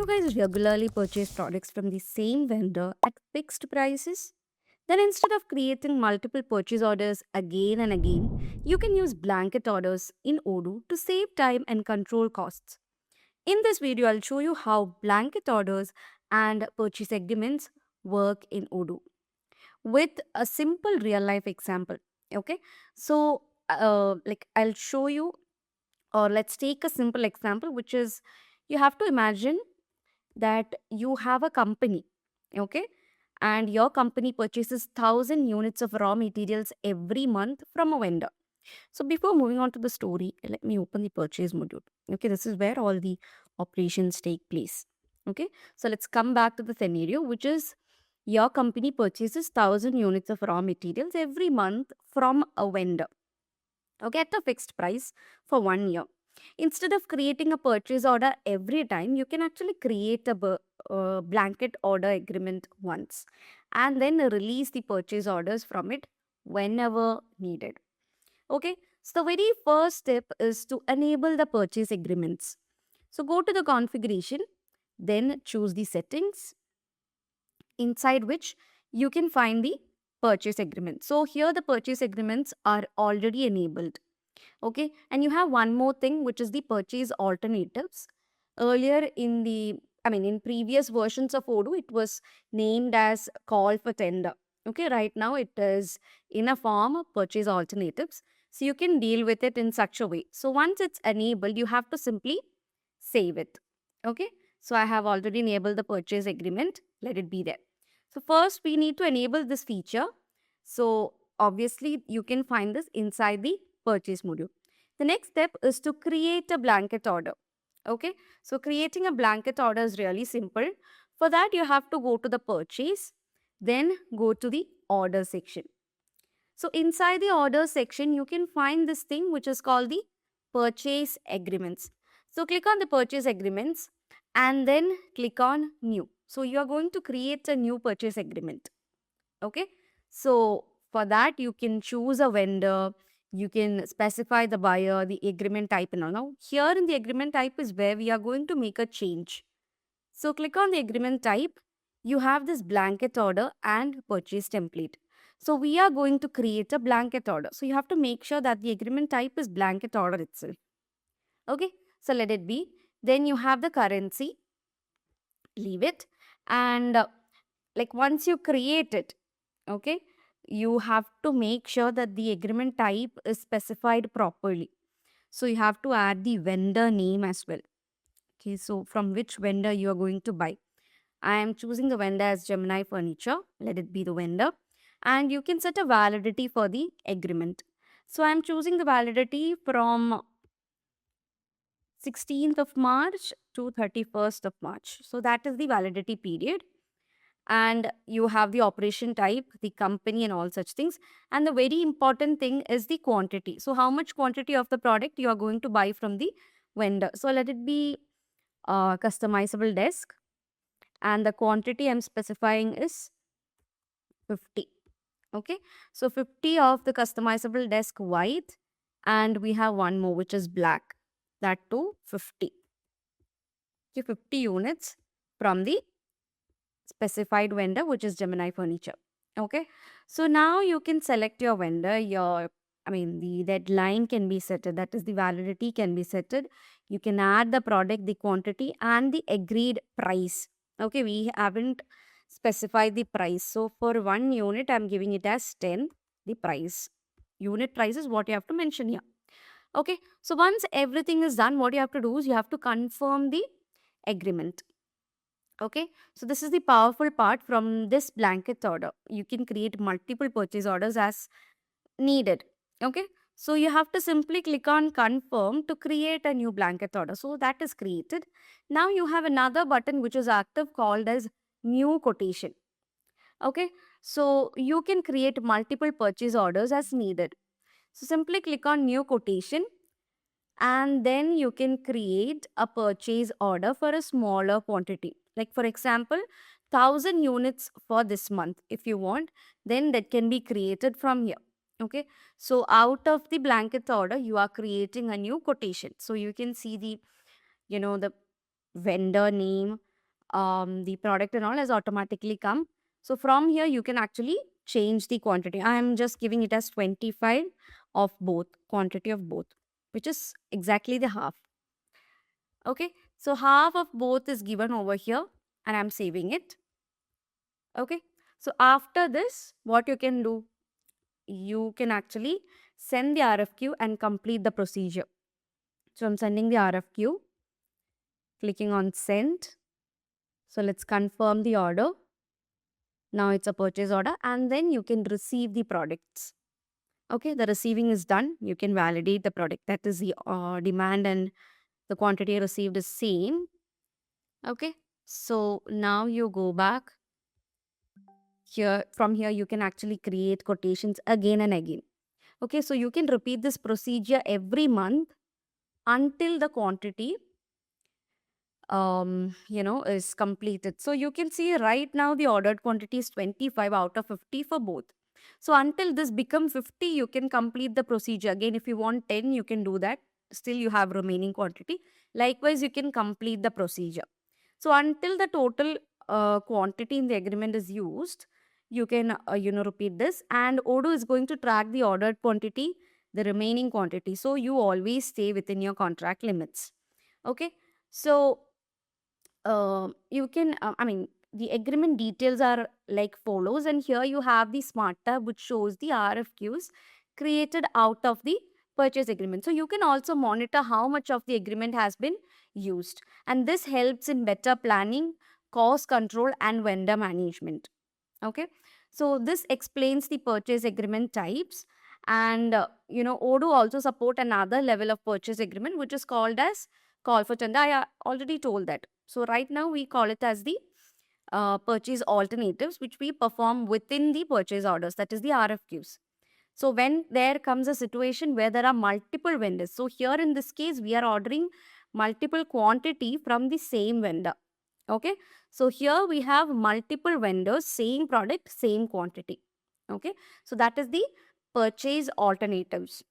you guys regularly purchase products from the same vendor at fixed prices? Then instead of creating multiple purchase orders again and again, you can use blanket orders in Odoo to save time and control costs. In this video, I'll show you how blanket orders and purchase agreements work in Odoo with a simple real life example. Okay, so I'll show you, or let's take a simple example, which is you have to imagine that you have a company, okay, and your company purchases 1,000 units of raw materials every month from a vendor. So before moving on to the story, let me open the purchase module. Okay, this is where all the operations take place. Okay, so let's come back to the scenario, which is your company purchases 1,000 units of raw materials every month from a vendor, okay, at a fixed price for 1 year. Instead of creating a purchase order every time, you can actually create a blanket order agreement once and then release the purchase orders from it whenever needed. Okay, so the very first step is to enable the purchase agreements. So go to the configuration, then choose the settings, inside which you can find the purchase agreement. So here the purchase agreements are already enabled. Okay, and you have one more thing, which is the purchase alternatives. Earlier in in previous versions of Odoo, it was named as call for tender. Okay, right now it is in a form of purchase alternatives. So you can deal with it in such a way. So once it's enabled, you have to simply save it. Okay, so I have already enabled the purchase agreement. Let it be there. So first we need to enable this feature. So obviously you can find this inside the purchase module. The next step is to create a blanket order. Okay, so creating a blanket order is really simple. For that, you have to go to the purchase, then go to the order section. So inside the order section, you can find this thing which is called the purchase agreements. So click on the purchase agreements and then click on new. So you are going to create a new purchase agreement. Okay, so for that you can choose a vendor, you can specify the buyer, the agreement type and all. Now here in the agreement type is where we are going to make a change. So click on the agreement type. You have this blanket order and purchase template. So we are going to create a blanket order. So you have to make sure that the agreement type is blanket order itself. Okay, so let it be. Then you have the currency, leave it, and once you create it, okay, you have to make sure that the agreement type is specified properly. So you have to add the vendor name as well. Okay, so from which vendor you are going to buy. I am choosing the vendor as Gemini Furniture. Let it be the vendor. And you can set a validity for the agreement. So I am choosing the validity from 16th of March to 31st of March. So that is the validity period. And you have the operation type, the company and all such things. And the very important thing is the quantity. So how much quantity of the product you are going to buy from the vendor. So let it be a customizable desk. And the quantity I'm specifying is 50. Okay, so 50 of the customizable desk white, and we have one more which is black, that too 50. Okay, 50 units from the specified vendor, which is Gemini Furniture. Okay, so now you can select your vendor. The deadline can be set, that is the validity can be set. You can add the product, the quantity and the agreed price. Okay, we haven't specified the price. So for 1 unit, I'm giving it as 10, the price. Unit price is what you have to mention here. Okay, so once everything is done, what you have to do is you have to confirm the agreement. Okay, so this is the powerful part from this blanket order. You can create multiple purchase orders as needed. Okay, so you have to simply click on confirm to create a new blanket order. So that is created. Now you have another button which is active called as new quotation. Okay, so you can create multiple purchase orders as needed. So simply click on new quotation and then you can create a purchase order for a smaller quantity. Like for example, 1,000 units for this month. If you want, then that can be created from here. Okay, so out of the blanket order, you are creating a new quotation. So you can see the vendor name, the product and all has automatically come. So from here, you can actually change the quantity. I am just giving it as 25 of both, quantity of both, which is exactly the half. Okay, so half of both is given over here and I'm saving it. Okay, so after this, what you can do, you can actually send the RFQ and complete the procedure. So I'm sending the RFQ, clicking on send. So let's confirm the order. Now it's a purchase order and then you can receive the products. Okay, the receiving is done. You can validate the product. That is the demand and the quantity received is same. Okay, so now you go back here. From here, you can actually create quotations again and again. Okay, so you can repeat this procedure every month until the quantity is completed. So you can see right now the ordered quantity is 25 out of 50 for both. So until this become 50, you can complete the procedure. Again, if you want 10, you can do that. Still you have remaining quantity. Likewise, you can complete the procedure. So until the total quantity in the agreement is used, you can repeat this, and Odoo is going to track the ordered quantity, the remaining quantity. So you always stay within your contract limits. Okay, so you can the agreement details are like follows, and here you have the smart tab which shows the RFQs created out of the purchase agreement. So you can also monitor how much of the agreement has been used, and this helps in better planning, cost control and vendor management. Okay, so this explains the purchase agreement types, and Odoo also support another level of purchase agreement which is called as call for tender. I already told that. So right now we call it as the purchase alternatives, which we perform within the purchase orders, that is the RFQs. So when there comes a situation where there are multiple vendors, so here in this case we are ordering multiple quantity from the same vendor. Okay, so here we have multiple vendors, same product, same quantity. Okay, so that is the purchase alternatives.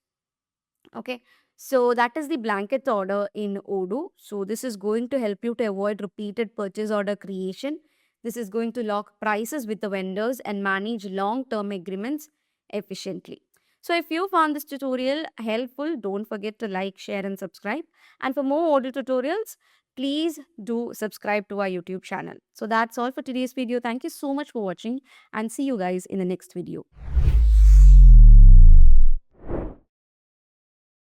Okay, so that is the blanket order in Odoo. So this is going to help you to avoid repeated purchase order creation. This is going to lock prices with the vendors and manage long-term agreements efficiently. So if you found this tutorial helpful, don't forget to like, share and subscribe. And for more Odoo tutorials, please do subscribe to our YouTube channel. So that's all for today's video. Thank you so much for watching and see you guys in the next video.